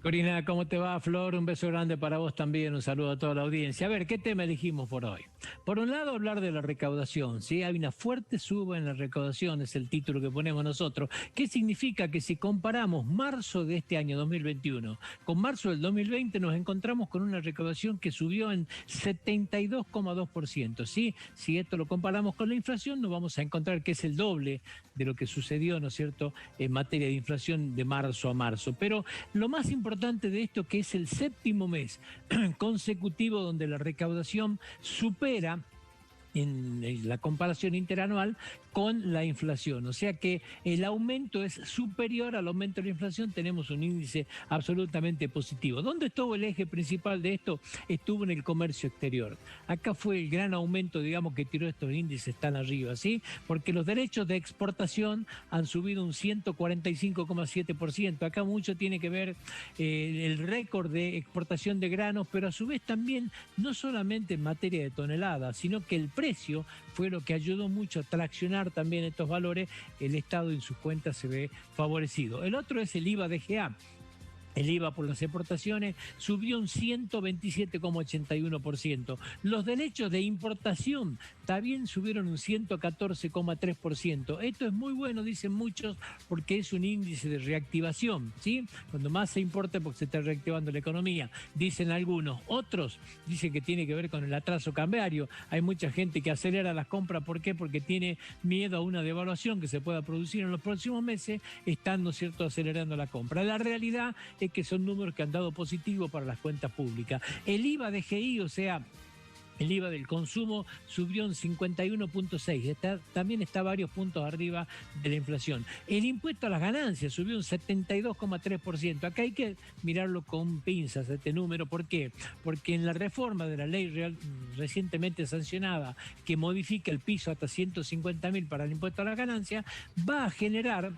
Corina, ¿cómo te va, Flor? Un beso grande para vos también, un saludo a toda la audiencia. A ver, ¿qué tema elegimos por hoy? Por un lado, hablar de la recaudación, ¿sí? Hay una fuerte suba en la recaudación, es el título que ponemos nosotros. ¿Qué significa? Que si comparamos marzo de este año 2021 con marzo del 2020, nos encontramos con una recaudación que subió en 72,2%, ¿sí? Si esto lo comparamos con la inflación, nos vamos a encontrar que es el doble de lo que sucedió, ¿no es cierto?, en materia de inflación de marzo a marzo. Pero lo más importante de esto, que es el séptimo mes consecutivo donde la recaudación supera en la comparación interanual con la inflación. O sea que el aumento es superior al aumento de la inflación, tenemos un índice absolutamente positivo. ¿Dónde estuvo el eje principal de esto? Estuvo en el comercio exterior. Acá fue el gran aumento, digamos, que tiró estos índices tan arriba, ¿sí? Porque los derechos de exportación han subido un 145,7%. Acá mucho tiene que ver el récord de exportación de granos, pero a su vez también, no solamente en materia de toneladas, sino que el precio fue lo que ayudó mucho a traccionar también estos valores. El Estado en sus cuentas se ve favorecido. El otro es el IVA DGA. El IVA por las exportaciones subió un 127,81%. Los derechos de importación también subieron un 114,3%. Esto es muy bueno, dicen muchos, porque es un índice de reactivación, ¿sí? Cuando más se importa, porque se está reactivando la economía, dicen algunos. Otros dicen que tiene que ver con el atraso cambiario. Hay mucha gente que acelera las compras. ¿Por qué? Porque tiene miedo a una devaluación que se pueda producir en los próximos meses, están, ¿no es cierto?, acelerando la compra. La realidad es que son números que han dado positivo para las cuentas públicas. El IVA DGI, o sea, el IVA del consumo, subió un 51,6%, también está varios puntos arriba de la inflación. El impuesto a las ganancias subió un 72,3%. Acá hay que mirarlo con pinzas este número. ¿Por qué? Porque en la reforma de la ley recientemente sancionada, que modifica el piso hasta 150.000 para el impuesto a las ganancias, va a generar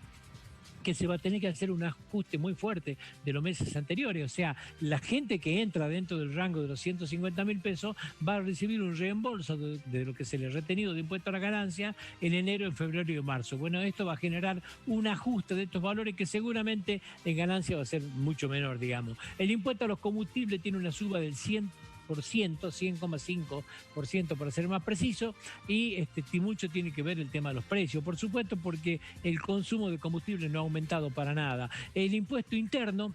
que se va a tener que hacer un ajuste muy fuerte de los meses anteriores. O sea, la gente que entra dentro del rango de los 150.000 pesos va a recibir un reembolso de lo que se le ha retenido de impuesto a la ganancia en enero, en febrero y en marzo. Bueno, esto va a generar un ajuste de estos valores que seguramente en ganancia va a ser mucho menor, digamos. El impuesto a los combustibles tiene una suba del 100,5% para ser más preciso, y mucho tiene que ver el tema de los precios, por supuesto, porque el consumo de combustible no ha aumentado para nada. El impuesto interno,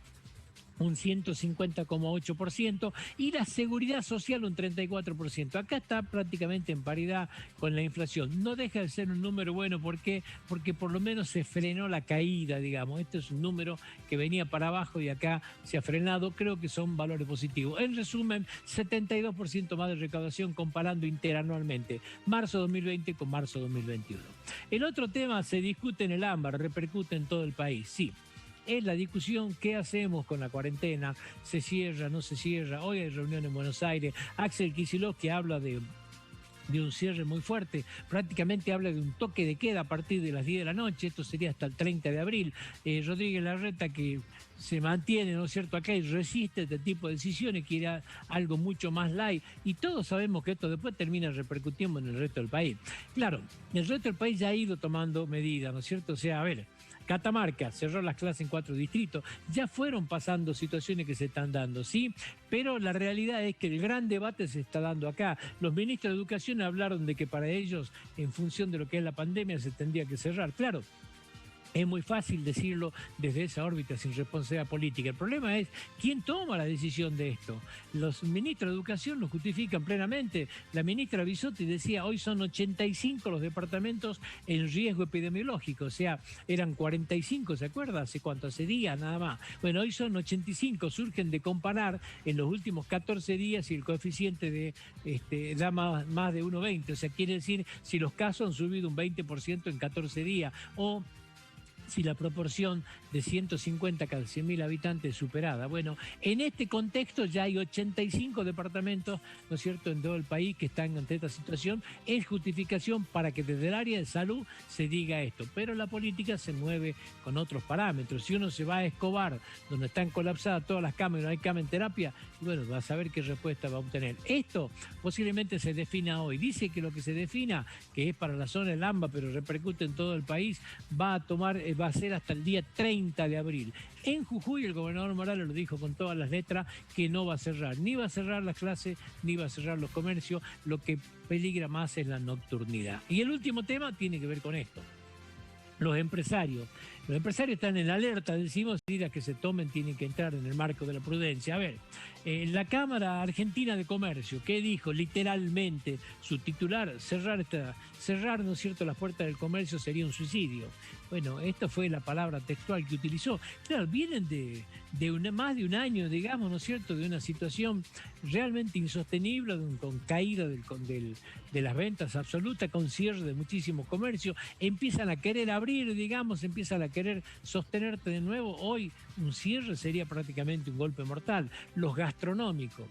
un 150,8%, y la seguridad social un 34%. Acá está prácticamente en paridad con la inflación. No deja de ser un número bueno. ¿Por qué? Porque por lo menos se frenó la caída, digamos. Este es un número que venía para abajo y acá se ha frenado. Creo que son valores positivos. En resumen, 72% más de recaudación comparando interanualmente marzo 2020 con marzo 2021. El otro tema se discute en el ámbar, repercute en todo el país, sí. Es la discusión: ¿qué hacemos con la cuarentena? ¿Se cierra, no se cierra? Hoy hay reunión en Buenos Aires. Axel Kicillof, que habla de un cierre muy fuerte, prácticamente habla de un toque de queda a partir de las 10 de la noche, esto sería hasta el 30 de abril. Rodríguez Larreta, que se mantiene, ¿no es cierto?, acá y resiste este tipo de decisiones, quiere algo mucho más light, y todos sabemos que esto después termina repercutiendo en el resto del país. Claro, el resto del país ya ha ido tomando medidas, ¿no es cierto? O sea, a ver, Catamarca cerró las clases en 4 distritos, ya fueron pasando situaciones que se están dando, ¿sí? Pero la realidad es que el gran debate se está dando acá. Los ministros de Educación hablaron de que para ellos, en función de lo que es la pandemia, se tendría que cerrar. Claro, es muy fácil decirlo desde esa órbita sin responsabilidad política. El problema es quién toma la decisión de esto. Los ministros de Educación lo justifican plenamente. La ministra Bisotti decía: hoy son 85 los departamentos en riesgo epidemiológico. O sea, eran 45, ¿se acuerda? ¿Hace cuánto? Hace días nada más. Bueno, hoy son 85. Surgen de comparar en los últimos 14 días y el coeficiente da más de 1,20. O sea, quiere decir si los casos han subido un 20% en 14 días, o si la proporción de 150 cada 100.000 habitantes es superada. Bueno, en este contexto ya hay 85 departamentos, ¿no es cierto?, en todo el país que están ante esta situación. Es justificación para que desde el área de salud se diga esto, pero la política se mueve con otros parámetros. Si uno se va a Escobar, donde están colapsadas todas las camas y no hay cama en terapia, bueno, va a saber qué respuesta va a obtener. Esto posiblemente se defina hoy. Dice que lo que se defina, que es para la zona del AMBA, pero repercute en todo el país, va a tomar va a ser hasta el día 30 de abril. En Jujuy el gobernador Morales lo dijo con todas las letras que no va a cerrar, ni va a cerrar las clases, ni va a cerrar los comercios, lo que peligra más es la nocturnidad. Y el último tema tiene que ver con esto. Los empresarios están en alerta, decimos, medidas que se tomen tienen que entrar en el marco de la prudencia. A ver, la Cámara Argentina de Comercio, ¿qué dijo? Literalmente, su titular, cerrar, ¿no es cierto?, las puertas del comercio sería un suicidio. Bueno, esta fue la palabra textual que utilizó. Claro, vienen de más de un año, digamos, ¿no es cierto?, de una situación realmente insostenible, con caída de las ventas absolutas, con cierre de muchísimos comercios, empiezan a querer abrir, digamos, empiezan a querer sostenerte de nuevo. Hoy un cierre sería prácticamente un golpe mortal. Los gastronómicos.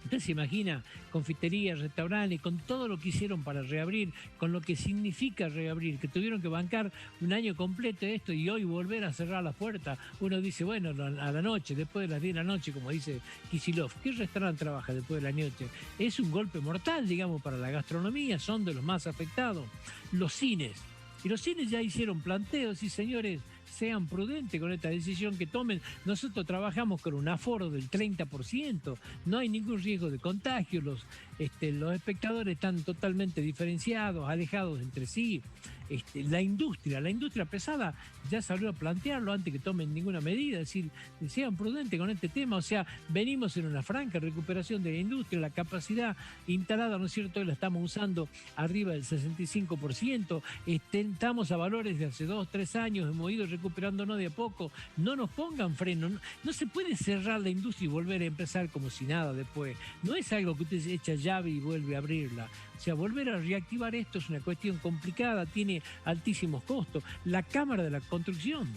Usted se imagina confiterías, restaurantes, con todo lo que hicieron para reabrir, con lo que significa reabrir, que tuvieron que bancar un año completo esto y hoy volver a cerrar las puertas. Uno dice, bueno, a la noche, después de las 10 de la noche, como dice Kicillof, ¿qué restaurante trabaja después de la noche? Es un golpe mortal, digamos, para la gastronomía, son de los más afectados. Los cines. Y los cines ya hicieron planteos y, señores, sean prudentes con esta decisión que tomen. Nosotros trabajamos con un aforo del 30%, no hay ningún riesgo de contagio, los espectadores están totalmente diferenciados, alejados entre sí. La industria pesada ya salió a plantearlo antes que tomen ninguna medida, es decir, sean prudentes con este tema. O sea, venimos en una franca recuperación de la industria, la capacidad instalada, ¿no es cierto?, hoy la estamos usando arriba del 65%, estamos a valores de hace 2, 3 años, hemos ido recuperándonos de a poco. No nos pongan freno, no se puede cerrar la industria y volver a empezar como si nada después. No es algo que usted echa llave y vuelve a abrirla. O sea, volver a reactivar esto es una cuestión complicada, tiene altísimos costos. La Cámara de la Construcción.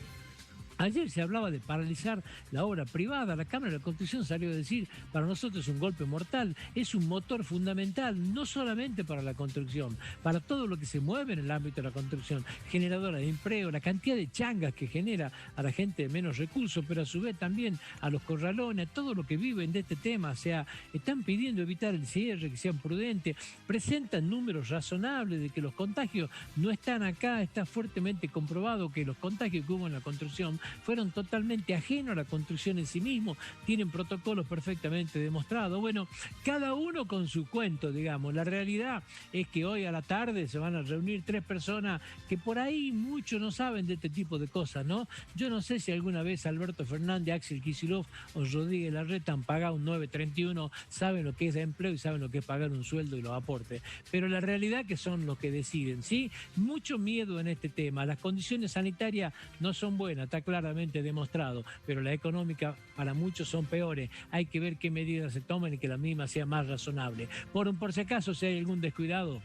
Ayer se hablaba de paralizar la obra privada. La Cámara de la Construcción salió a decir, para nosotros es un golpe mortal, es un motor fundamental, no solamente para la construcción, para todo lo que se mueve en el ámbito de la construcción, generadora de empleo, la cantidad de changas que genera a la gente de menos recursos, pero a su vez también a los corralones, a todo lo que viven de este tema. O sea, están pidiendo evitar el cierre, que sean prudentes, presentan números razonables de que los contagios no están acá, está fuertemente comprobado que los contagios que hubo en la construcción fueron totalmente ajenos a la construcción en sí mismo, tienen protocolos perfectamente demostrados. Bueno, cada uno con su cuento, digamos. La realidad es que hoy a la tarde se van a reunir 3 personas que por ahí muchos no saben de este tipo de cosas, ¿no? Yo no sé si alguna vez Alberto Fernández, Axel Kicillof o Rodríguez Larreta han pagado un 931, saben lo que es empleo y saben lo que es pagar un sueldo y los aportes. Pero la realidad que son los que deciden, ¿sí? Mucho miedo en este tema. Las condiciones sanitarias no son buenas, está claramente demostrado, pero las económicas para muchos son peores. Hay que ver qué medidas se toman y que la misma sea más razonable. Por si acaso, si hay algún descuidado,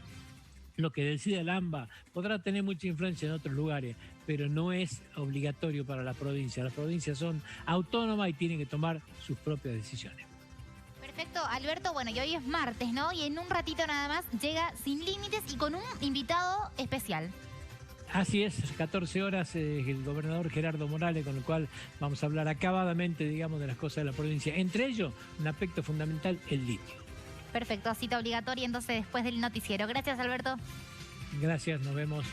lo que decide el AMBA podrá tener mucha influencia en otros lugares, pero no es obligatorio para la provincia. Las provincias son autónomas y tienen que tomar sus propias decisiones. Perfecto, Alberto. Bueno, y hoy es martes, ¿no? Y en un ratito nada más llega Sin Límites y con un invitado especial. Así es, 14 horas, el gobernador Gerardo Morales, con el cual vamos a hablar acabadamente, digamos, de las cosas de la provincia. Entre ellos, un aspecto fundamental, el litio. Perfecto, cita obligatoria entonces después del noticiero. Gracias, Alberto. Gracias, nos vemos.